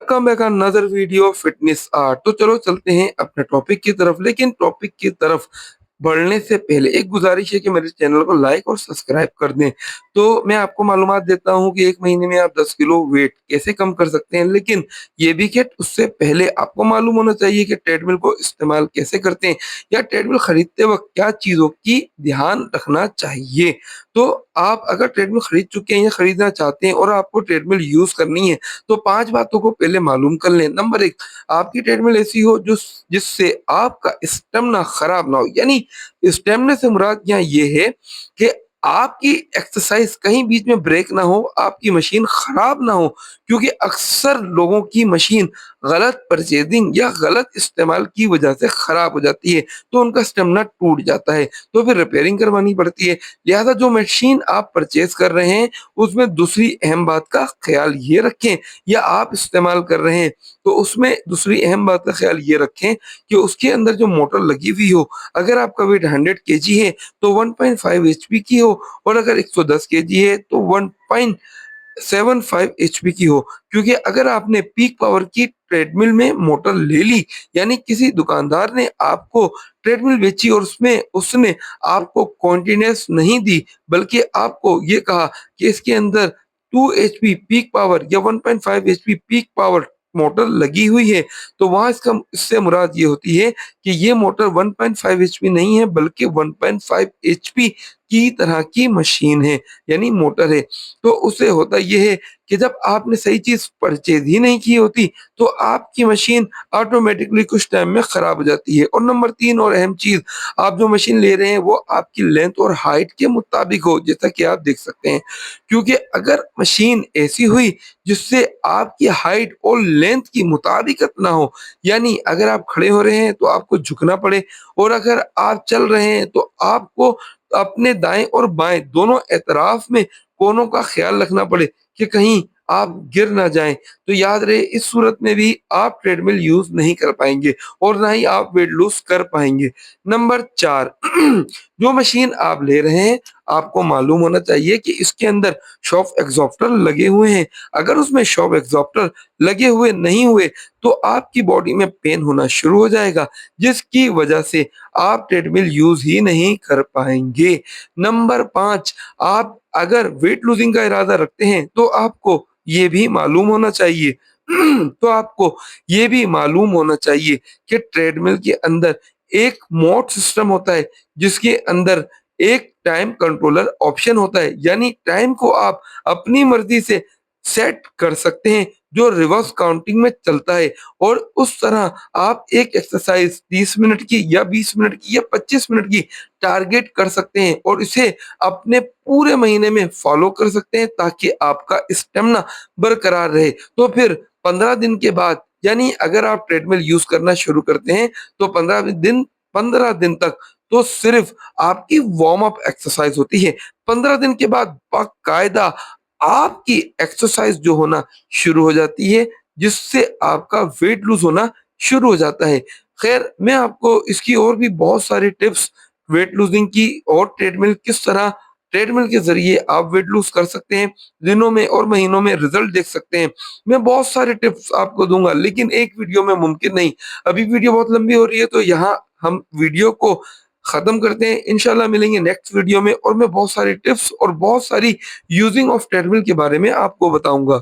Come back another video fitness art. तो चलो चलते हैं अपने टॉपिक की तरफ। लेकिन टॉपिक की तरफ बढ़ने से पहले एक गुजारिश है कि मेरे चैनल को लाइक और सब्सक्राइब कर दें। तो मैं आपको मालूमात देता हूं कि एक महीने में आप 10 किलो वेट कैसे कम कर सकते हैं। लेकिन ये भी कि उससे पहले आपको मालूम होना चाहिए कि ट्रेडमिल को इस्तेमाल कैसे करते हैं या ट्रेडमिल खरीदते वक्त क्या चीज़ों की ध्यान रखना चाहिए। तो आप अगर ट्रेडमिल खरीद चुके हैं या खरीदना चाहते हैं और आपको ट्रेडमिल यूज़ करनी है, तो 5 बातों को पहले मालूम कर लें। नंबर 1, आपकी ट्रेडमिल ऐसी हो जो जिससे आपका स्टेमिना खराब ना हो। यानी स्टेमिना से मुराद यहाँ ये है कि आपकी एक्सरसाइज कहीं बीच में ब्रेक ना हो, आपकी मशीन खराब ना हो। क्योंकि अक्सर लोगों की मशीन गलत परचेजिंग या गलत इस्तेमाल की वजह से खराब हो जाती है, तो उनका स्टेमिना टूट जाता है, तो फिर रिपेयरिंग करवानी पड़ती है। लिहाजा जो मशीन आप परचेज कर रहे हैं उसमें दूसरी अहम बात का ख्याल ये रखें, या आप इस्तेमाल कर रहे हैं तो उसमें दूसरी अहम बात का ख्याल ये रखें कि उसके अंदर जो मोटर लगी हुई हो, अगर आपका वेट 100 केजी है तो 1.5 एचपी की हो, और अगर 110 केजी है तो 1.75 एचपी की हो। क्योंकि अगर आपने पीक पावर की ट्रेडमिल में मोटर ले ली, यानी किसी दुकानदार ने आपको ट्रेडमिल बेची और उसमें उसने आपको कॉन्टिन्यूअस नहीं दी, बल्कि आपको ये कहा कि इसके अंदर 2 एचपी पीक पावर या 1.5 एचपी पीक पावर मोटर लगी हुई है, तो वहां इससे मुराद ये होती है कि ये मोटर 1.5 एचपी नहीं है, बल्कि 1.5 एचपी की तरह की मशीन है, यानी मोटर है। तो उससे होता ये है कि जब आपने सही चीज परचेज ही नहीं की होती, तो आपकी मशीन ऑटोमेटिकली कुछ टाइम में खराब हो जाती है। और नंबर 3 और अहम चीज, आप जो मशीन ले रहे हैं वो आपकी लेंथ और हाइट के मुताबिक हो, जैसा कि आप देख सकते हैं। क्योंकि अगर मशीन ऐसी हुई जिससे आपकी हाइट और लेंथ की मुताबिकत ना हो, यानी अगर आप खड़े हो रहे हैं तो आपको झुकना पड़े, और अगर आप चल रहे हैं तो आपको अपने दाएं और बाएं दोनों एतराफ में कोनों का ख्याल रखना पड़े कि कहीं आप गिर ना जाएं, तो याद रहे इस सूरत में भी आप ट्रेडमिल यूज नहीं कर पाएंगे और ना ही आप वेट लूज कर पाएंगे। नंबर 4, जो मशीन आप ले रहे हैं आपको मालूम होना चाहिए कि इसके अंदर शॉक एग्जॉस्टर लगे हुए हैं। अगर उसमें शॉक एग्जॉस्टर लगे हुए नहीं हुए तो आपकी बॉडी में पेन होना शुरू हो जाएगा, जिसकी वजह से आप ट्रेडमिल यूज ही नहीं कर पाएंगे। नंबर 5, आप अगर वेट लूजिंग का इरादा रखते हैं तो आपको ये भी मालूम होना चाहिए तो आपको ये भी मालूम होना चाहिए कि ट्रेडमिल के अंदर एक मोड सिस्टम होता है, जिसके अंदर एक टाइम कंट्रोलर ऑप्शन होता है, यानी टाइम को आप अपनी मर्जी से सेट कर सकते हैं, जो रिवर्स काउंटिंग में चलता है। और उस तरह आप एक एक्सरसाइज 30 मिनट की या 20 मिनट की या 25 मिनट की टारगेट कर सकते हैं और इसे अपने पूरे महीने में फॉलो कर सकते हैं, ताकि आपका स्टेमिना बरकरार रहे। तो फिर 15 दिन के बाद, यानी अगर आप ट्रेडमिल यूज करना शुरू करते हैं तो 15 दिन तक तो सिर्फ आपकी वार्म अप एक्सरसाइज होती है। 15 दिन के बाद बाकायदा आपकी एक्सरसाइज जो होना शुरू हो जाती है, जिससे आपका वेट लूज होना शुरू हो जाता है। खैर, मैं आपको इसकी और भी बहुत सारी टिप्स वेट लूजिंग की और ट्रेडमिल के जरिए आप वेट लूज कर सकते हैं, दिनों में और महीनों में रिजल्ट देख सकते हैं, मैं बहुत सारे टिप्स आपको दूंगा, लेकिन एक वीडियो में मुमकिन नहीं। अभी वीडियो बहुत लंबी हो रही है, तो यहाँ हम वीडियो को खत्म करते हैं। इंशाल्लाह मिलेंगे नेक्स्ट वीडियो में, और मैं बहुत सारी टिप्स और बहुत सारी यूजिंग ऑफ ट्रेडमिल के बारे में आपको बताऊंगा।